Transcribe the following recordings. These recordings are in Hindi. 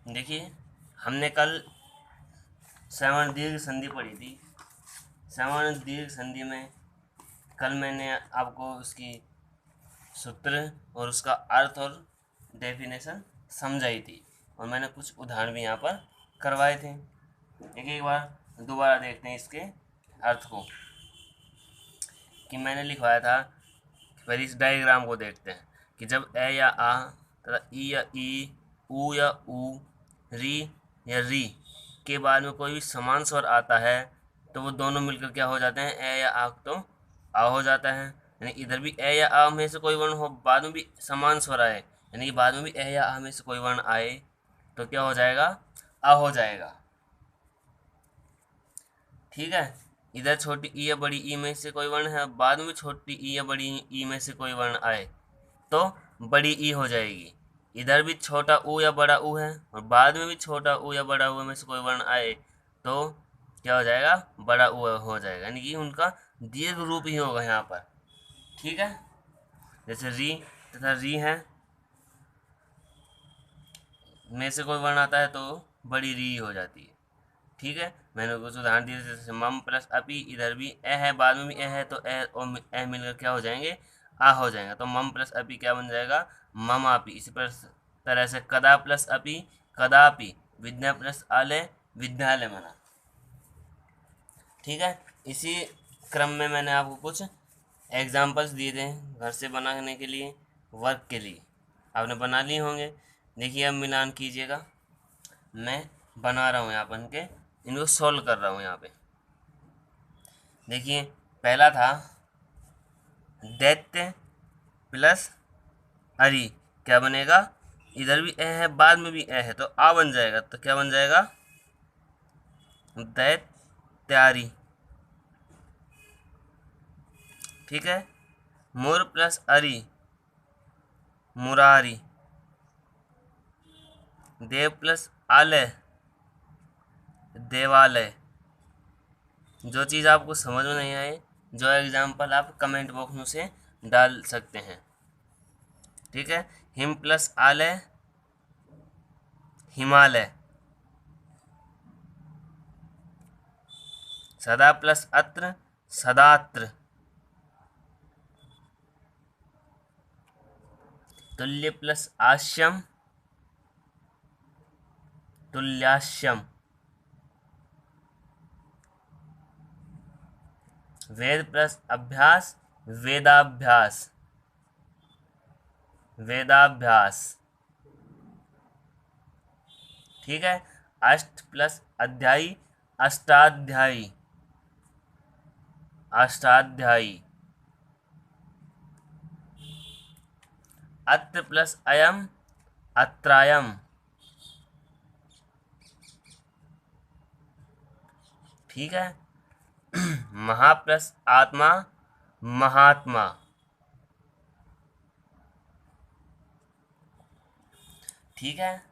देखिए, हमने कल श्रवण दीर्घ संधि पढ़ी थी। श्रवण दीर्घ संधि में कल मैंने आपको उसकी सूत्र और उसका अर्थ और डेफिनेशन समझाई थी, और मैंने कुछ उदाहरण भी यहाँ पर करवाए थे। एक बार दोबारा देखते हैं इसके अर्थ को, कि मैंने लिखवाया था। फिर इस डायग्राम को देखते हैं कि जब ए या आ तथा ई या ई, ऊ या ऊ, री या री के बाद में कोई भी समान स्वर आता है तो वो दोनों मिलकर क्या हो जाते हैं, ए या आ तो आ हो जाता है। यानी इधर भी ए या आ में से कोई वर्ण हो, बाद में भी समान स्वर आए, यानी कि बाद में भी ए या आ में से कोई वर्ण आए तो क्या हो जाएगा, आ हो जाएगा। ठीक है, इधर छोटी ई या बड़ी ई में से कोई वर्ण है, बाद में भी छोटी ई या बड़ी ई में से कोई वर्ण आए तो बड़ी ई हो जाएगी। इधर भी छोटा ऊ या बड़ा ऊ है, और बाद में भी छोटा ऊ या बड़ा ऊ में से कोई वर्ण आए तो क्या हो जाएगा, बड़ा ऊ हो जाएगा, यानी कि उनका दीर्घ रूप ही होगा यहाँ पर। ठीक है, जैसे री तथा री है में से कोई वर्ण आता है तो बड़ी री हो जाती है। ठीक है, मैंने कुछ उदाहरण दिए, जैसे मम प्लस अपी, इधर भी ए है, बाद में भी ए है, तो ए और ए मिलकर क्या हो जाएंगे, आ हो जाएगा। तो मम प्लस अपी क्या बन जाएगा, मम आपी। इसी तरह से कदा प्लस अपी, कदापि। विद्या प्लस आलय, विद्यालय बना। ठीक है, इसी क्रम में मैंने आपको कुछ एग्जाम्पल्स दिए थे घर से बनाने के लिए, वर्क के लिए, आपने बना लिए होंगे। देखिए, अब मिलान कीजिएगा। मैं बना रहा हूँ यहाँ पर इनको सॉल्व कर रहा हूँ यहाँ पे। देखिए, पहला था दैत्य प्लस अरि, क्या बनेगा, इधर भी ए है, बाद में भी ए है, तो आ बन जाएगा। तो क्या बन जाएगा, दैत्यारी। ठीक है, मुर प्लस अरि, मुरारी। देव प्लस आलय, देवालय। जो चीज़ आपको समझ में नहीं आए, जो एग्जाम्पल आप कमेंट बॉक्स में से डाल सकते हैं। ठीक है, हिम प्लस आलय, हिमालय। सदा प्लस अत्र, सदात्र। तुल्य प्लस आश्यम, तुल्याश्यम। वेद प्लस अभ्यास, वेदाभ्यास, वेदाभ्यास। ठीक है, अष्ट प्लस अध्यायी, अष्टाध्यायी, अष्टाध्यायी। अत्र प्लस अयम, अत्रायम। ठीक है, महा प्लस आत्मा, महात्मा। ठीक है,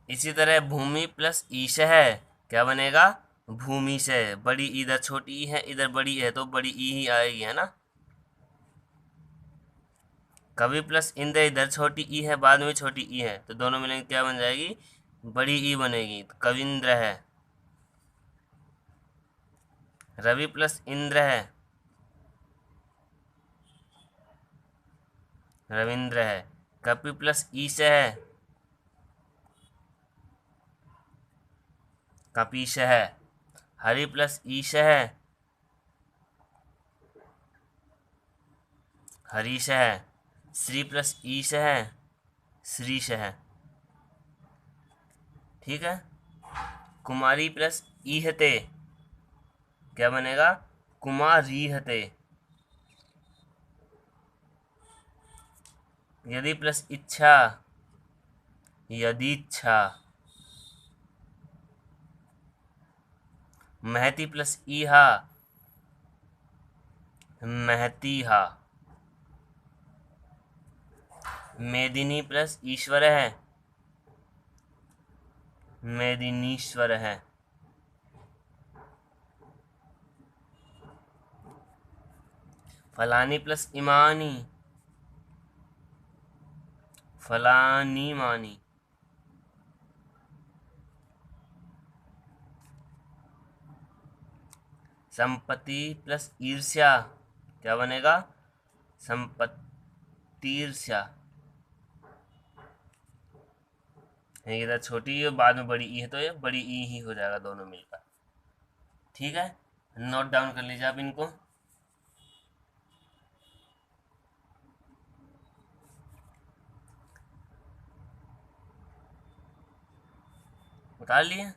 इसी तरह भूमि प्लस ईश है, क्या बनेगा, भूमि से। बड़ी इधर छोटी ई है, इधर बड़ी है, तो बड़ी ई ही आएगी, है ना। कवि प्लस इंद्र, इधर छोटी ई है, बाद में छोटी ई है, तो दोनों मिलेंगे क्या बन जाएगी, बड़ी ई बनेगी, तो कविंद्र है। रवि प्लस इंद्र है, रविंद्र है। कपि प्लस ईश है, कपीश है। हरि प्लस ईश है, हरीश है। श्री प्लस ईश है, श्रीश है। ठीक है, कुमारी प्लस ईहते, क्या बनेगा, कुमारीहते। यदि प्लस इच्छा, यदीच्छा। महती प्लस ईहा, महतीहा। मेदिनी प्लस ईश्वर है, मेदिनीश्वर है। फलानी प्लस इमानी, फलानी मानी। संपत्ति प्लस ईर्ष्या क्या बनेगा? संपत्तिर्ष्या। इधर छोटी है बाद में बड़ी ई है तो ये बड़ी ई ही हो जाएगा दोनों मिलकर। ठीक है, नोट डाउन कर लीजिए आप इनको। उतार लिए?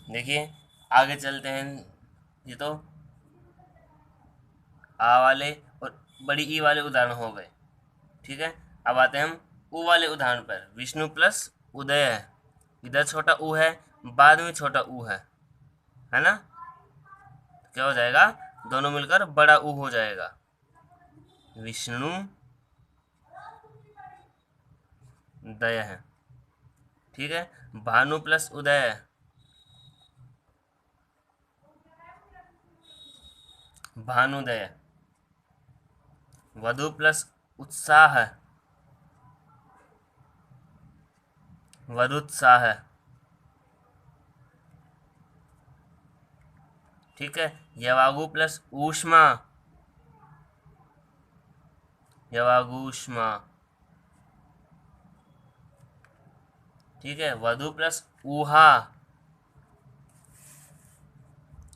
देखिए आगे चलते हैं। ये तो आ वाले और बड़ी ई वाले उदाहरण हो गए। ठीक है, अब आते हैं हम ऊ वाले उदाहरण पर। विष्णु प्लस उदय है, इधर छोटा ऊ है, बाद में छोटा ऊ है ना? क्या हो जाएगा? दोनों मिलकर बड़ा ऊ हो जाएगा। विष्णु दय है। ठीक है, भानु प्लस उदय, भानुदय। वधु प्लस उत्साह, वरुत्साह। ठीक है, यवागु प्लस ऊष्मा, यवागुष्मा। ठीक है, वधु प्लस ऊहा।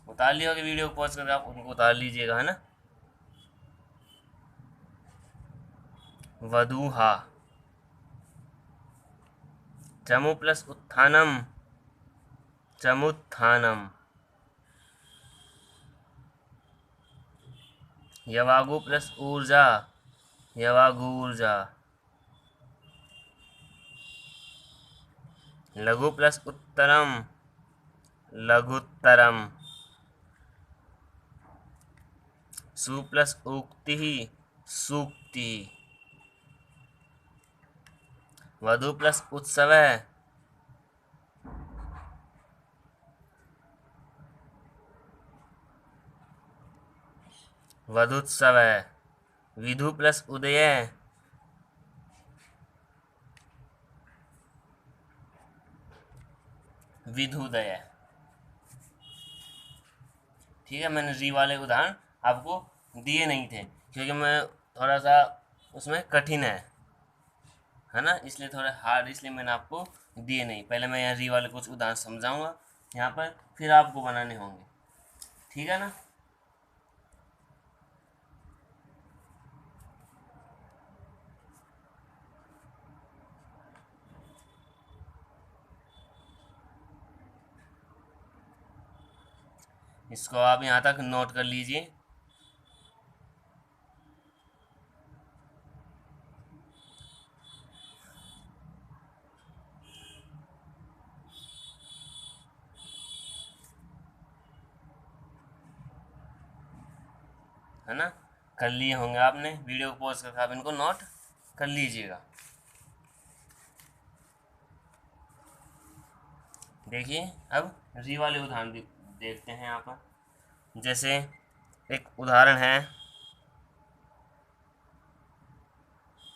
उतार लिया होगा वीडियो को पॉज करके, आप उनको उतार लीजिएगा, है ना? वधूहा। चमु प्लस उत्थानम, चमुत्थानम। यवागु प्लस ऊर्जा, यवागूर्जा। लघु प्लस उत्तरम, लघुत्तरम। सु प्लस उक्ति, सूक्ति। वधु प्लस उत्सव, वधुत्सव। विधु प्लस उदय, विधुदय। ठीक है, मैंने री वाले उदाहरण आपको दिए नहीं थे क्योंकि मैं थोड़ा सा उसमें कठिन है ना, इसलिए थोड़ा हार्ड, इसलिए मैंने आपको दिए नहीं। पहले मैं यहाँ री वाले कुछ उदाहरण समझाऊंगा यहाँ पर, फिर आपको बनाने होंगे। ठीक है ना? इसको आप यहाँ तक नोट कर लीजिए। है ना? कर लिए होंगे आपने, वीडियो को पॉज करके आप इनको नोट कर लीजिएगा। देखिए अब री वाले उदाहरण देखते हैं यहाँ पर। जैसे एक उदाहरण है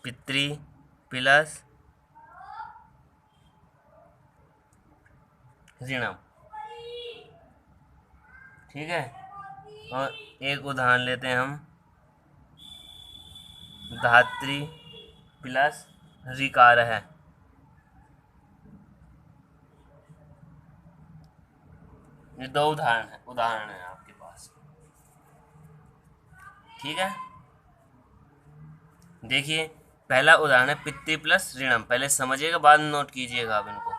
पितृ प्लस ऋणम। ठीक है, और एक उदाहरण लेते हैं हम धात्री प्लस ऋकार है। ये दो उदाहरण है आपके पास। ठीक है, देखिए पहला उदाहरण है पितृ प्लस ऋणम। पहले समझिएगा, बाद में नोट कीजिएगा आप इनको।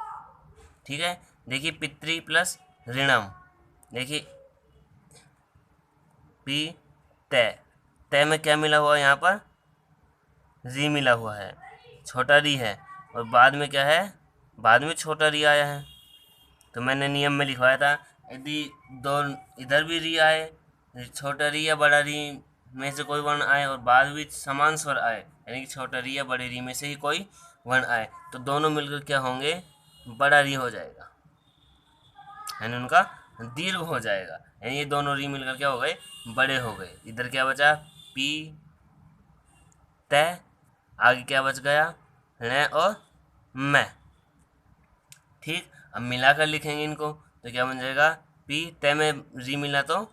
ठीक है, देखिए पितृ प्लस ऋणम। देखिए पी तय, तय में क्या मिला हुआ है? यहाँ पर री मिला हुआ है, छोटा री है, और बाद में क्या है? बाद में छोटा री आया है। तो मैंने नियम में लिखवाया था, यदि दो इधर भी री आए, छोटा री या बड़ा री में से कोई वर्ण आए, और बाद में समान स्वर आए, यानी कि छोटा री या बड़े री में से ही कोई वर्ण आए, तो दोनों मिलकर क्या होंगे? बड़ा री हो जाएगा, यानी उनका दीर्घ हो जाएगा। यानी ये दोनों री मिलकर क्या हो गए? बड़े हो गए। इधर क्या बचा? पी तय आगे क्या बच गया, ण और मैं। ठीक, अब मिलाकर लिखेंगे इनको तो क्या बन जाएगा, पी तय में री मिला तो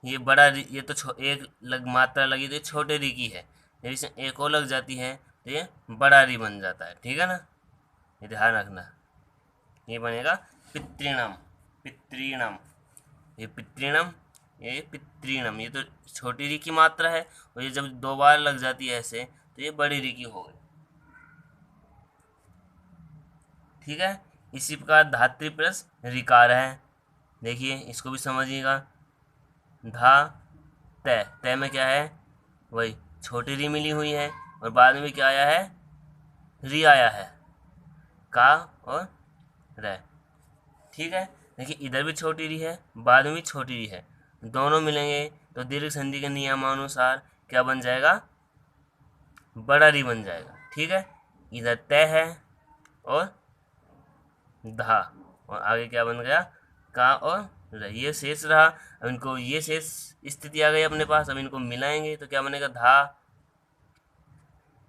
ये बड़ा री, ये तो एक मात्रा लगी तो ये छोटे री की है, जब इसमें एक और लग जाती है तो ये बड़ा री बन जाता है। ठीक है ना, ये ध्यान रखना। ये बनेगा पितृणम, पितृणम, ये पितृणम, ये पितृणम, ये तो छोटी री की मात्रा है और ये जब दो बार लग जाती है ऐसे तो ये बड़ी री की हो गई। ठीक है, इसी प्रकार धात्री प्लस ऋकार है, देखिए इसको भी समझिएगा। धा तय, तय में क्या है, वही छोटी री मिली हुई है और बाद में भी क्या आया है, री आया है, का और रे। ठीक है, देखिए इधर भी छोटी री है, बाद में भी छोटी री है, दोनों मिलेंगे तो दीर्घ संधि के नियमानुसार क्या बन जाएगा, बड़ा री बन जाएगा। ठीक है, इधर तय है और धा और आगे क्या बन गया, का और रे, ये शेष रहा। अब इनको ये शेष स्थिति आ गई अपने पास, अब इनको मिलाएंगे तो क्या बनेगा, धा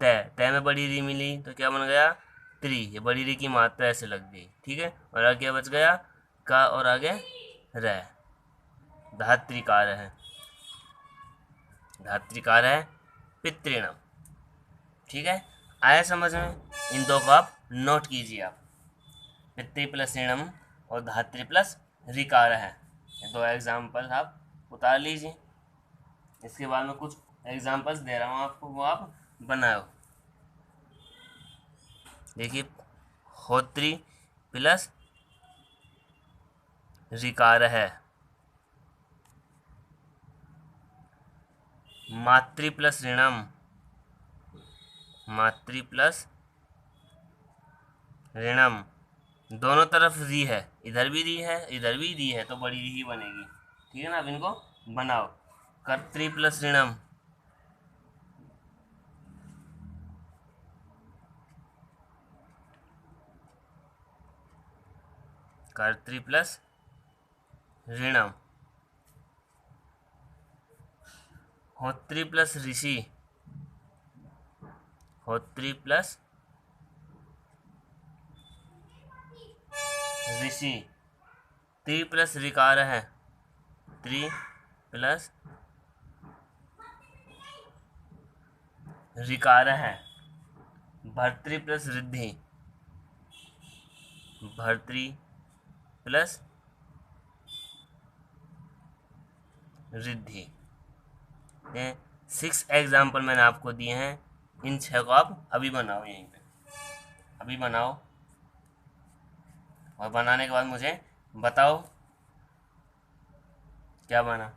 तय, तय में बड़ी री मिली तो क्या बन गया, त्रि, ये बड़ी री की मात्रा ऐसे लग गई। ठीक है, और आगे क्या बच गया, का और आगे रे, धात्रिकार है, धात्रिकार है पितृणम। ठीक है, आया समझ में, इन दो को आप नोट कीजिए आप, पितृ प्लस ऋणम और धात्री प्लस ऋकार है, ये दो एग्जाम्पल आप उतार लीजिए। इसके बाद में कुछ एग्जाम्पल्स दे रहा हूँ आपको, वो आप बनाओ। देखिए होत्री प्लस ऋकार है, मातृ प्लस ऋणम, मातृ प्लस ऋणम, दोनों तरफ री है, इधर भी री है इधर भी री है तो बड़ी री ही बनेगी। ठीक है ना, अब इनको बनाओ। कर्तृ प्लस ऋणम, कर्तृ प्लस ऋणम, होत्री प्लस ऋषि, होत्री प्लस ऋषि, त्रि प्लस ऋकार है, त्रि प्लस ऋकार है, भर्तृ प्लस रिद्धि, भर्तृ प्लस रिद्धि। ये 6 एग्जाम्पल मैंने आपको दिए हैं, इन 6 को आप अभी बनाओ, यहीं पे अभी बनाओ और बनाने के बाद मुझे बताओ क्या बना।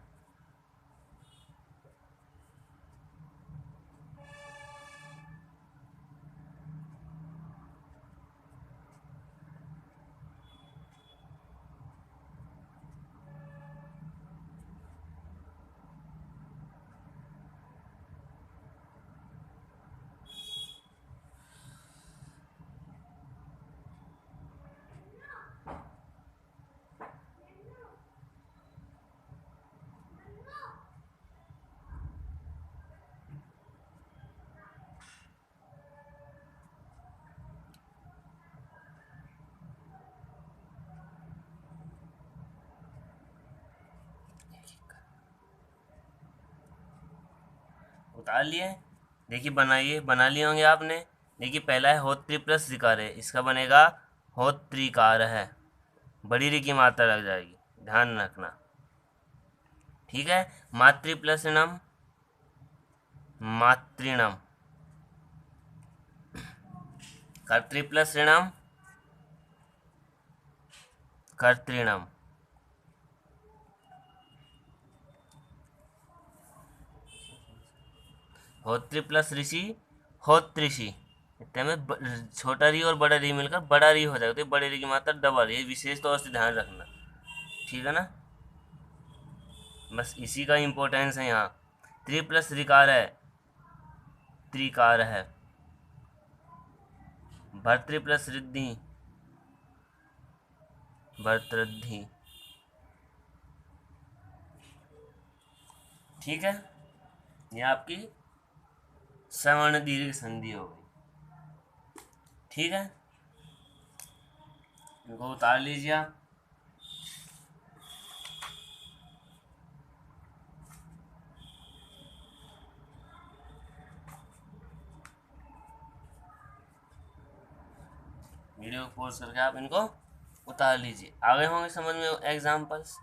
उतार लिए, देखिए बनाइए, बना लिए होंगे आपने। देखिए पहला है होत्री प्लस ऋकार है, इसका बनेगा होत्रिकार है, बड़ी री की मात्रा लग जाएगी, ध्यान रखना। ठीक है, मातृ प्लस ऋणम, मातृणम, कर्तृ प्लस ऋणम, कर्तृणम, होत्री प्लस ऋषि, होत्रिषि, इतने में छोटा री और बड़ा री मिलकर बड़ा री हो जाएगा, तो बड़े री की मात्रा डबल, ये विशेष तौर से ध्यान रखना। ठीक है ना, बस इसी का इम्पोर्टेंस है यहाँ। त्रि प्लस ऋकार है, त्रिकार है, भर्तृ प्लस रिद्धि, भर्तृद्धि। ठीक है, ये आपकी सवर्ण दीर्घ संधि हो गई। ठीक है, इनको उतार लीजिए आप। वीडियो को पॉज करके आप इनको उतार लीजिए। आगे होंगे समझ में एग्जाम्पल्स।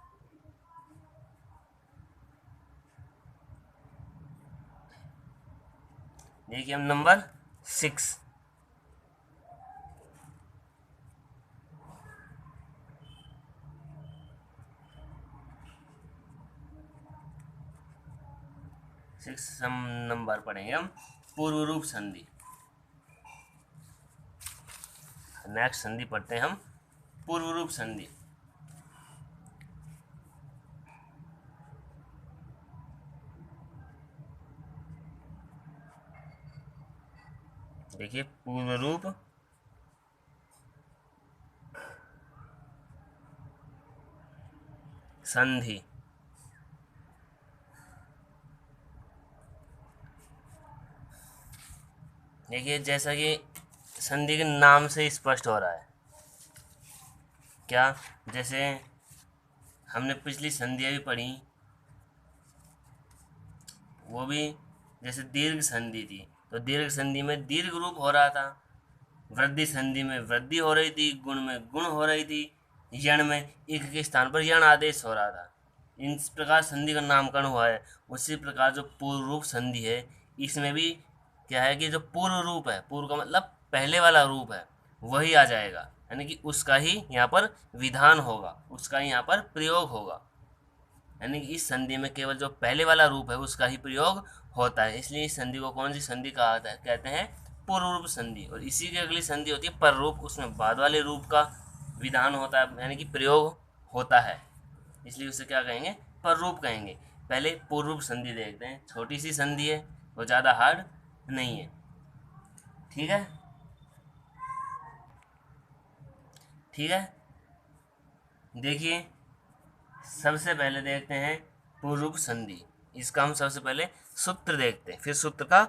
देखिए हम नंबर 6, नंबर पढ़ेंगे हम पूर्व रूप संधि। नेक्स्ट संधि पढ़ते हैं हम पूर्व रूप संधि। देखिए पूर्व रूप संधि। देखिए जैसा कि संधि के नाम से स्पष्ट हो रहा है, क्या, जैसे हमने पिछली संधियाँ भी पढ़ी, वो भी जैसे दीर्घ संधि थी, तो दीर्घ संधि में दीर्घ रूप हो रहा था, वृद्धि संधि में वृद्धि हो रही थी, गुण में गुण हो रही थी, यण में एक के स्थान पर यण आदेश हो रहा था। इस प्रकार संधि का नामकरण हुआ है। उसी प्रकार जो पूर्व रूप संधि है, इसमें भी क्या है कि जो पूर्व रूप है, पूर्व का मतलब पहले वाला रूप है, वही आ जाएगा, यानी कि उसका ही यहाँ पर विधान होगा, उसका ही यहाँ पर प्रयोग होगा। यानी कि इस संधि में केवल जो पहले वाला रूप है उसका ही प्रयोग होता है। इसलिए इस संधि को कौन सी संधि कहा जाता है, कहते हैं पूर्व रूप संधि। और इसी की अगली संधि होती है पर रूप, उसमें बाद वाले रूप का विधान होता है, यानी कि प्रयोग होता है, इसलिए उसे क्या कहेंगे, पर रूप कहेंगे। पहले पूर्व रूप संधि देखते हैं, छोटी सी संधि है, वो ज़्यादा हार्ड नहीं है। ठीक है, ठीक है। देखिए सबसे पहले देखते हैं पूर्व रूप संधि। इसका हम सबसे पहले सूत्र देखते हैं, फिर सूत्र का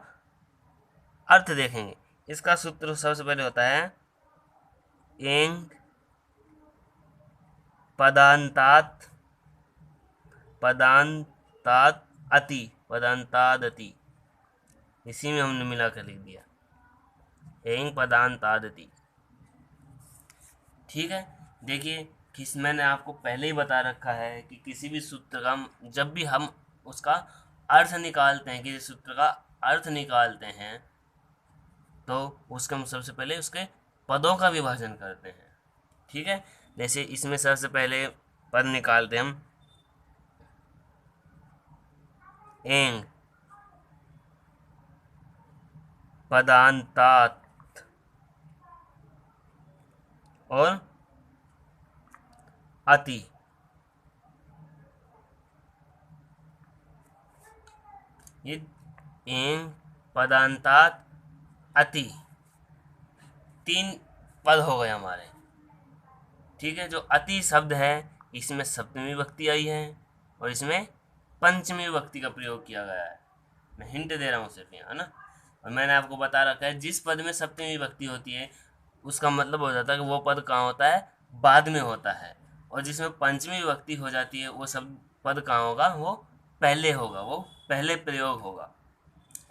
अर्थ देखेंगे। इसका सूत्र सबसे पहले होता है एंग पदांतात पदांतात अति, पदांतादति, इसी में हमने मिला कर लिख दिया एंग पदांतादति। ठीक है, देखिए किस, मैंने आपको पहले ही बता रखा है कि किसी भी सूत्र का जब भी हम उसका अर्थ निकालते हैं, किसी सूत्र का अर्थ निकालते हैं, तो उसका हम सबसे पहले उसके पदों का विभाजन करते हैं। ठीक है, जैसे इसमें सबसे पहले पद निकालते हम एंग पदांतात और अति। ये एंग पदांतात अति 3 पद हो गए हमारे। ठीक है, जो अति शब्द है इसमें सप्तमी विभक्ति आई है और इसमें पंचमी विभक्ति का प्रयोग किया गया है। मैं हिंट दे रहा हूँ सिर्फ यहाँ, है ना। और मैंने आपको बता रखा है जिस पद में सप्तमी विभक्ति होती है उसका मतलब हो जाता है कि वो पद कहाँ होता है, बाद में होता है। और जिसमें पंचमी विभक्ति हो जाती है वो सब पद कहाँ होगा, वो पहले होगा, वो पहले प्रयोग होगा।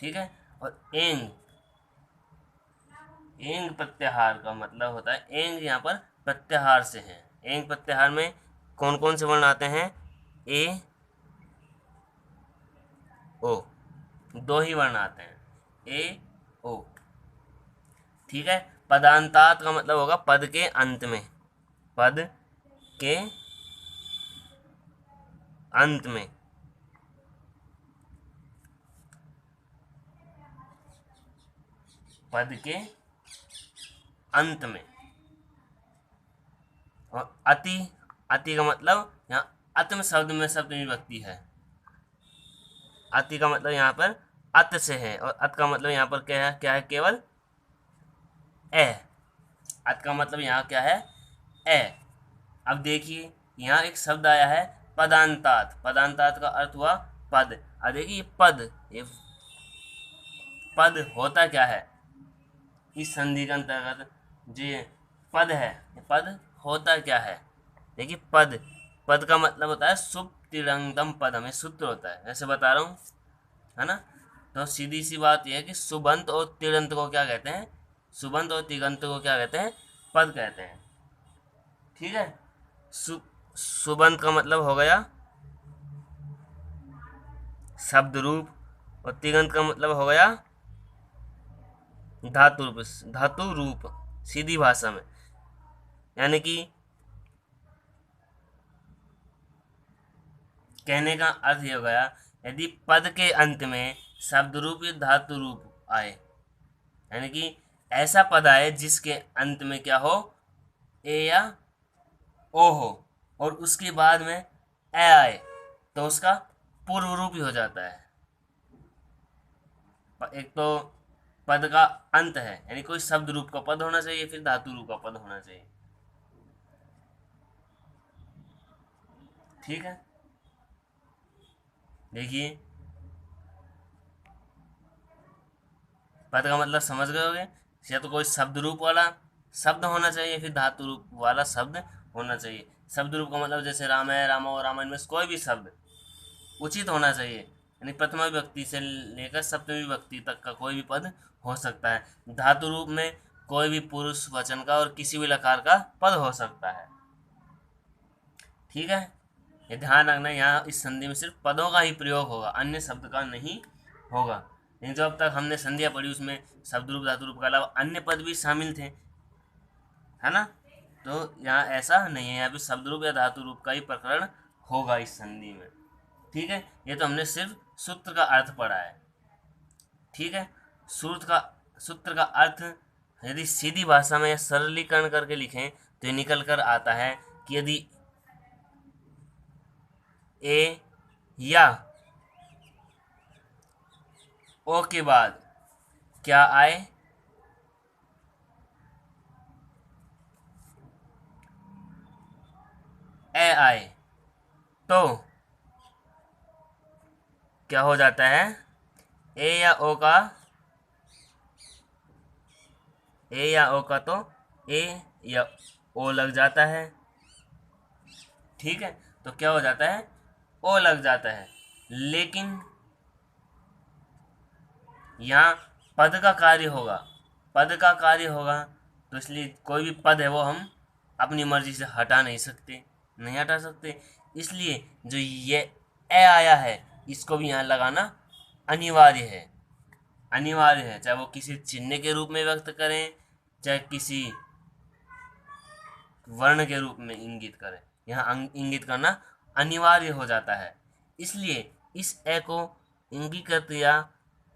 ठीक है, और एंग, एंग प्रत्याहार का मतलब होता है, एंग यहाँ पर प्रत्याहार से है। एंग प्रत्याहार में कौन कौन से वर्ण आते हैं, ए ओ, 2 ही वर्ण आते हैं, ए ओ। ठीक है, पदांतात का मतलब होगा पद के अंत में, पद के अंत में। पद के अंत में। और अति, अति का मतलब यहाँ अत्म शब्द में सप्तमी विभक्ति है। अति का मतलब यहाँ पर अत से है, और अत का मतलब यहाँ पर क्या है, क्या है, केवल ए। अत का मतलब यहाँ क्या है, ए। अब देखिए यहाँ एक शब्द आया है पदांतात, पदांतात का अर्थ हुआ पद। अब देखिए पद, ये पद होता क्या है इस संधि के अंतर्गत, जो ये पद है, ये पद होता क्या है। देखिए पद, पद का मतलब होता है शुभ तिरंगम पद, हमें सूत्र होता है, ऐसे बता रहा हूँ, है ना। तो सीधी सी बात यह है कि सुबंत और तिगंत को क्या कहते हैं, सुबंत और तिगंत को क्या कहते हैं, पद कहते हैं। ठीक है। सुबंत का मतलब हो गया शब्द रूप, और तिगंत का मतलब हो गया धातु रूप, धातु रूप सीधी भाषा में। यानी कि कहने का अर्थ ये हो गया, यदि पद के अंत में शब्द रूप या धातु रूप आए, यानी कि ऐसा पद आए जिसके अंत में क्या हो, ए या ओ हो, और उसके बाद में ए आए, तो उसका पूर्व रूप ही हो जाता है। एक तो पद का अंत है, यानी कोई शब्द रूप का पद होना चाहिए, फिर धातु रूप का पद होना चाहिए। ठीक है। देखिए पद का मतलब समझ गए होगे, या तो कोई शब्द रूप वाला शब्द होना चाहिए, फिर धातु रूप वाला शब्द होना चाहिए। शब्द रूप का मतलब जैसे राम है, रामा और रामायण में कोई भी शब्द उचित होना चाहिए, यानी प्रथमा विभक्ति से लेकर सप्तमी विभक्ति तक का कोई भी पद हो सकता है। धातु रूप में कोई भी पुरुष वचन का और किसी भी लकार का पद हो सकता है। ठीक है। ये ध्यान रखना, यहाँ इस संधि में सिर्फ पदों का ही प्रयोग होगा, अन्य शब्द का नहीं होगा। लेकिन जो अब तक हमने संधियाँ पढ़ी उसमें शब्द रूप धातु रूप के अलावा अन्य पद भी शामिल थे, है ना। तो यहाँ ऐसा नहीं है, यहाँ पे शब्द रूप या धातु रूप का ही प्रकरण होगा इस संधि में। ठीक है। ये तो हमने सिर्फ सूत्र का अर्थ पढ़ा है। ठीक है। सूत्र का अर्थ यदि सीधी भाषा में या सरलीकरण करके लिखें तो ये निकल कर आता है कि यदि ए या ओ के बाद क्या आए, ए आए, तो क्या हो जाता है, ए या ओ का, ए या ओ का तो ए या ओ लग जाता है। ठीक है। तो क्या हो जाता है, ओ लग जाता है। लेकिन यहाँ पद का कार्य होगा, पद का कार्य होगा, तो इसलिए कोई भी पद है वो हम अपनी मर्जी से हटा नहीं सकते, नहीं हटा सकते। इसलिए जो ये ए आया है इसको भी यहाँ लगाना अनिवार्य है, अनिवार्य है, चाहे वो किसी चिन्ह के रूप में व्यक्त करें, चाहे किसी वर्ण के रूप में इंगित करें, यहाँ इंगित करना अनिवार्य हो जाता है। इसलिए इस ए को इंगित या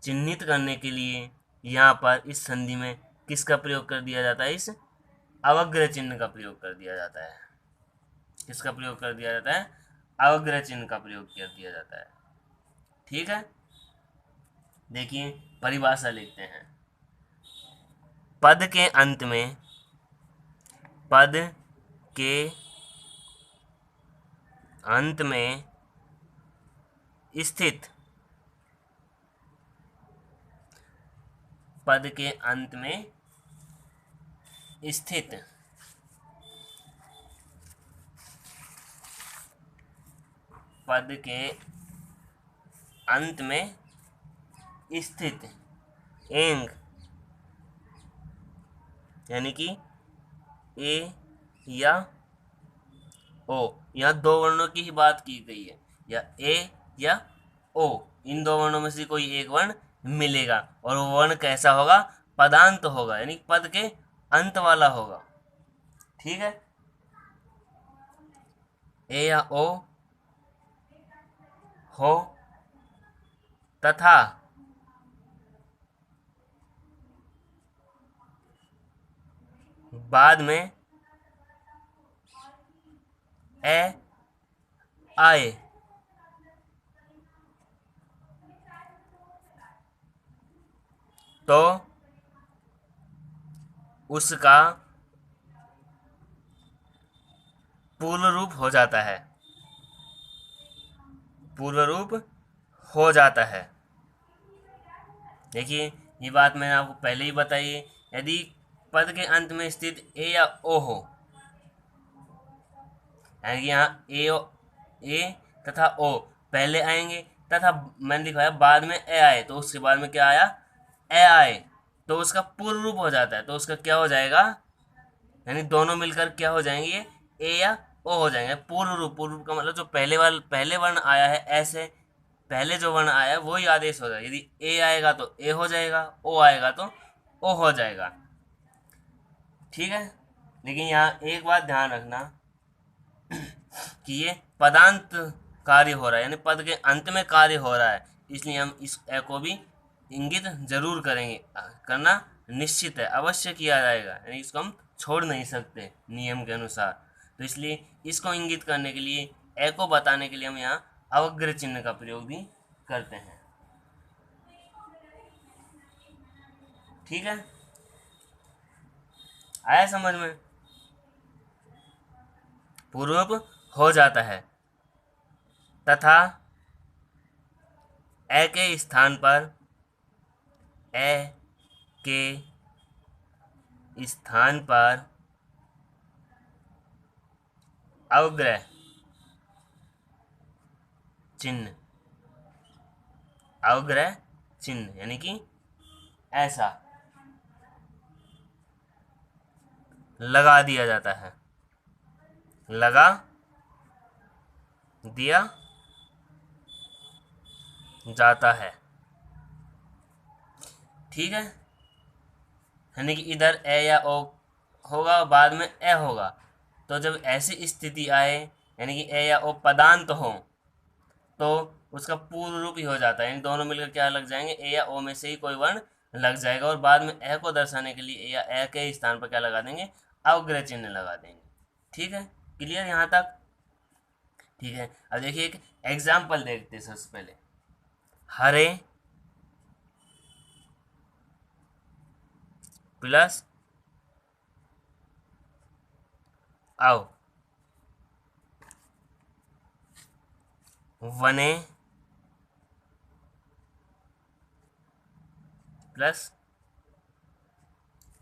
चिन्हित करने के लिए यहाँ पर इस संधि में किसका प्रयोग कर दिया जाता है, इस अवग्रह चिन्ह का प्रयोग कर दिया जाता है। किसका प्रयोग कर दिया जाता है, अवग्रह चिन्ह का प्रयोग कर दिया जाता है। ठीक है। देखिए परिभाषा लिखते हैं, पद के अंत में, पद के अंत में स्थित, पद के अंत में स्थित पद के अंत में स्थित एंग, यानी कि ए या ओ, यहाँ दो वर्णों की ही बात की गई है, या ए या ओ, इन दो वर्णों में से कोई एक वर्ण मिलेगा, और वो वर्ण कैसा होगा, पदांत होगा, यानी पद के अंत वाला होगा। ठीक है। ए या ओ हो तथा बाद में ए आए, तो उसका पूर्ण रूप हो जाता है, पूर्ण रूप हो जाता है। देखिए ये बात मैंने आपको पहले ही बताई है। यदि पद के अंत में स्थित ए या ओ हो, यानी कि यहाँ ए तथा ओ पहले आएंगे, तथा मैंने दिखाया बाद में ए आए, तो उसके बाद में क्या आया, ए आए, तो उसका पूर्व रूप हो जाता है, तो उसका क्या हो जाएगा, यानी दोनों मिलकर क्या हो जाएंगे, ये ए या ओ हो जाएंगे। पूर्व रूप, पूर्व रूप का मतलब जो पहले वर्ण आया है ऐसे, पहले जो वर्ण आया है वही आदेश हो जाएगा। यदि ए आएगा तो ए हो जाएगा, ओ आएगा तो ओ हो जाएगा। ठीक है, लेकिन यहाँ एक बात ध्यान रखना कि ये पदांत कार्य हो रहा है, यानी पद के अंत में कार्य हो रहा है, इसलिए हम इस ए को भी इंगित जरूर करेंगे, करना निश्चित है, अवश्य किया जाएगा, यानी इसको हम छोड़ नहीं सकते नियम के अनुसार। तो इसलिए इसको इंगित करने के लिए, ए को बताने के लिए हम यहाँ अवग्रह चिन्ह का प्रयोग भी करते हैं। ठीक है, आया समझ में? पूर्व हो जाता है तथा ए के स्थान पर, ए के स्थान पर अवग्रह चिन्ह, अवग्रह चिन्ह यानी कि ऐसा लगा दिया जाता है, लगा दिया जाता है। ठीक है, यानी कि इधर ए या ओ होगा और बाद में ए होगा, तो जब ऐसी स्थिति आए, यानी कि ए या ओ पदांत हो, तो उसका पूर्व रूप ही हो जाता है, यानी दोनों मिलकर क्या लग जाएंगे, ए या ओ में से ही कोई वर्ण लग जाएगा, और बाद में ए को दर्शाने के लिए ए या ए के स्थान पर क्या लगा देंगे, अवग्रह चिन्ह लगा देंगे। ठीक है, क्लियर यहाँ तक? ठीक है, अब देखिए एक एग्जाम्पल देखते हैं। सबसे पहले हरे प्लस अव वने प्लस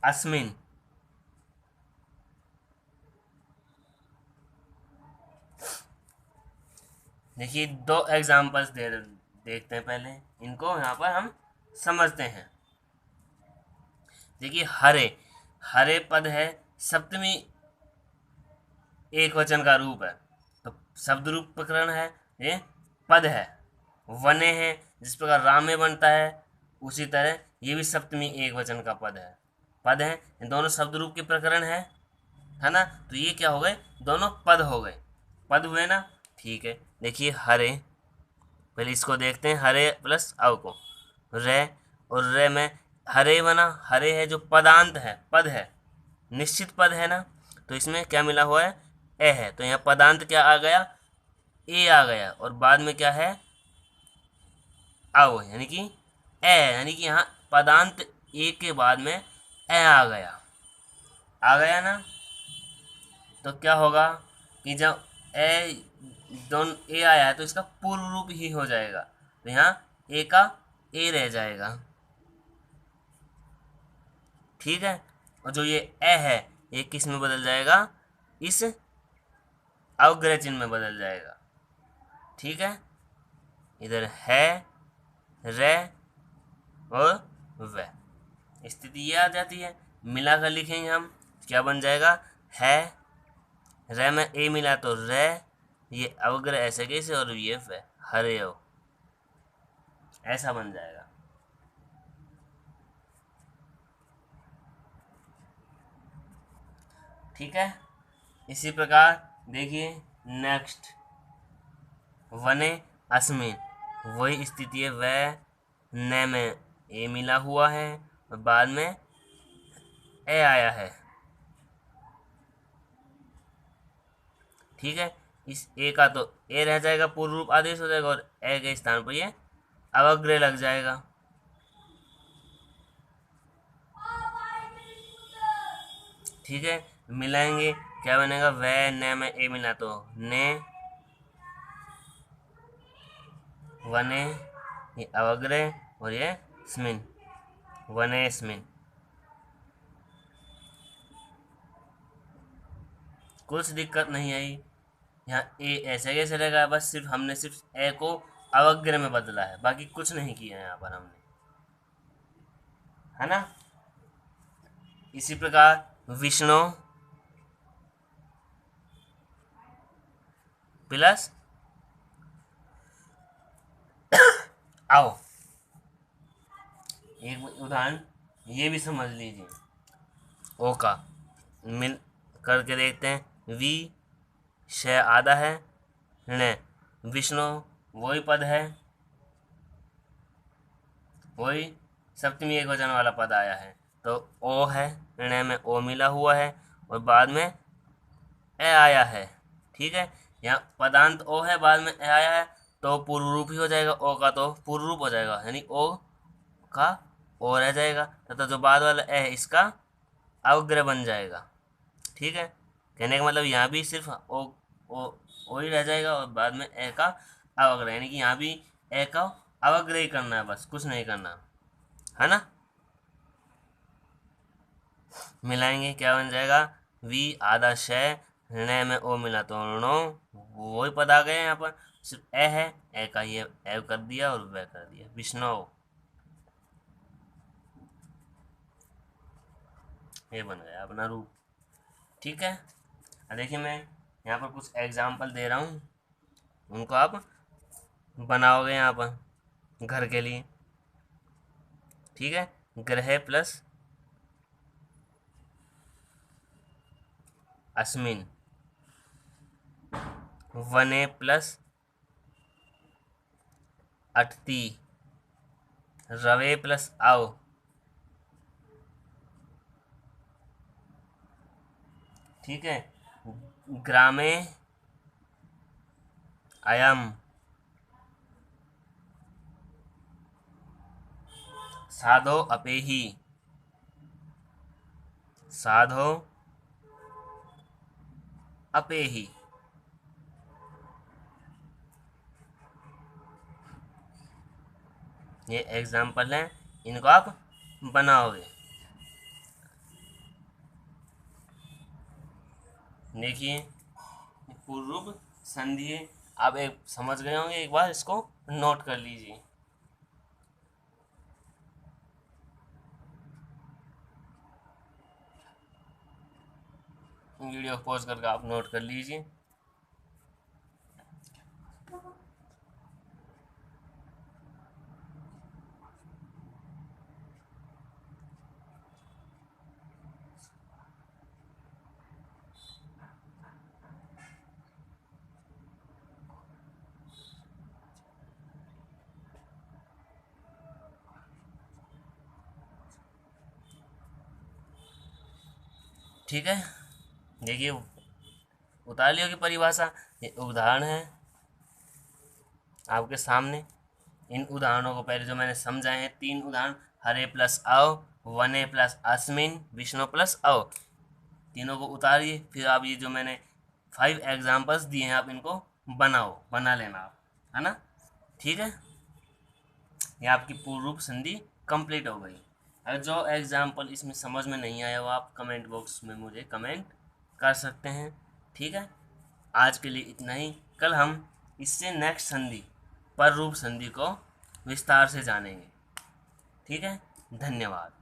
अस्मिन, देखिए दो एग्जाम्पल्स देखते हैं, पहले इनको यहाँ पर हम समझते हैं। देखिए हरे, हरे पद है, सप्तमी एक वचन का रूप है, तो शब्द रूप प्रकरण है, ये पद है। वने है, जिस प्रकार राम में बनता है उसी तरह ये भी सप्तमी एक वचन का पद है, पद है, ये दोनों शब्द रूप के प्रकरण है ना। तो ये क्या हो गए, दोनों पद हो गए, पद हुए ना। ठीक है, देखिए हरे, पहले इसको देखते हैं, हरे प्लस अव को रे, और रे में हरे बना, हरे है जो पदांत है, पद है, निश्चित पद है ना, तो इसमें क्या मिला हुआ है, ए है, तो यहाँ पदांत क्या आ गया, ए आ गया, और बाद में क्या है, अव, यानी कि ए, यानी कि यहाँ पदांत ए के बाद में ए आ गया, आ गया ना। तो क्या होगा कि जब ए दोनों ए आया है तो इसका पूर्व रूप ही हो जाएगा, तो यहाँ ए का ए रह जाएगा। ठीक है, और जो ये ए है ये किस में बदल जाएगा, इस अवग्रह चिन्ह में बदल जाएगा। ठीक है, इधर है रे और व, स्थिति ये आ जाती है, मिलाकर लिखेंगे हम, क्या बन जाएगा, है रे में ए मिला तो रे, ये अवग्रह ऐसे कैसे, और ये व, हरे हो, ऐसा बन जाएगा। ठीक है, इसी प्रकार देखिए नेक्स्ट, वने अस्मिन, वही स्थिति है, वह न में ए मिला हुआ है और बाद में ए आया है। ठीक है, इस ए का तो ए रह जाएगा, पूर्व रूप आदेश हो जाएगा, और ए के स्थान पर ये अवग्रह लग जाएगा। ठीक है, मिलाएंगे, क्या बनेगा, वह न में ए मिला तो ने, वने, ये अवग्रह और ये स्मिन, वनेस्मिन। कुछ दिक्कत नहीं आई। यहाँ ए ऐसे कैसे रहेगा, बस सिर्फ हमने सिर्फ ए को अवग्रह में बदला है, बाकी कुछ नहीं किया है यहाँ पर हमने, है ना। इसी प्रकार विष्णु प्लस आओ, एक उदाहरण ये भी समझ लीजिए। ओ का मिल करके देखते हैं। वी श आधा है, ऋण विष्णु वही पद है, वही सप्तमी एक वचन वाला पद आया है, तो ओ है, ऋण में ओ मिला हुआ है और बाद में ए आया है। ठीक है, यहाँ पदांत ओ है, बाद में ए आया है, तो पूर्व रूप ही हो जाएगा। ओ का तो पूर्व रूप हो जाएगा, यानी ओ का ओ रह जाएगा, तथा जो बाद वाला ए है इसका अवग्रह बन जाएगा। ठीक है, कहने का मतलब यहाँ भी सिर्फ ओ ही रह जाएगा और बाद में ए का अवग्रह, यानी कि यहाँ भी ए का अवग्रह ही करना है, बस कुछ नहीं करना, है ना। मिलाएंगे क्या बन जाएगा, वी आधा शय, ऋण में ओ मिला तो ऋणो, वही पद आ गए यहाँ पर, सिर्फ ए है, ए का ये ए कर दिया और वह कर दिया, विष्णु, ये बन गया अपना रूप। ठीक है, देखिए मैं यहाँ पर कुछ एग्जाम्पल दे रहा हूँ, उनको आप बनाओगे यहाँ पर घर के लिए। ठीक है, ग्रह प्लस अस्मिन, वने प्लस अटती, रवे प्लस आओ। ठीक है, ग्रामे अयम, साधो अपेही, साधो अपेही। ये एग्जाम्पल हैं, इनको आप बनाओगे। देखिए पूर्व संधि, आप एक समझ गए होंगे, एक बार इसको नोट कर लीजिए। वीडियो पॉज करके आप नोट कर लीजिए। ठीक है, देखिए उतार लियो की परिभाषा, ये उदाहरण है आपके सामने। इन उदाहरणों को पहले जो मैंने समझाए हैं, 3 उदाहरण, हरे प्लस आओ, वने प्लस अस्मिन, विष्णु प्लस आओ, तीनों को उतारिए, फिर आप ये जो मैंने 5 एग्जाम्पल्स दिए हैं, आप इनको बना लेना आप, है ना। ठीक है, ये आपकी पूर्ण रूप संधि कंप्लीट हो गई। अगर जो एग्जाम्पल इसमें समझ में नहीं आया वो आप कमेंट बॉक्स में मुझे कमेंट कर सकते हैं। ठीक है, आज के लिए इतना ही। कल हम इससे नेक्स्ट संधि पर रूप संधि को विस्तार से जानेंगे। ठीक है, धन्यवाद।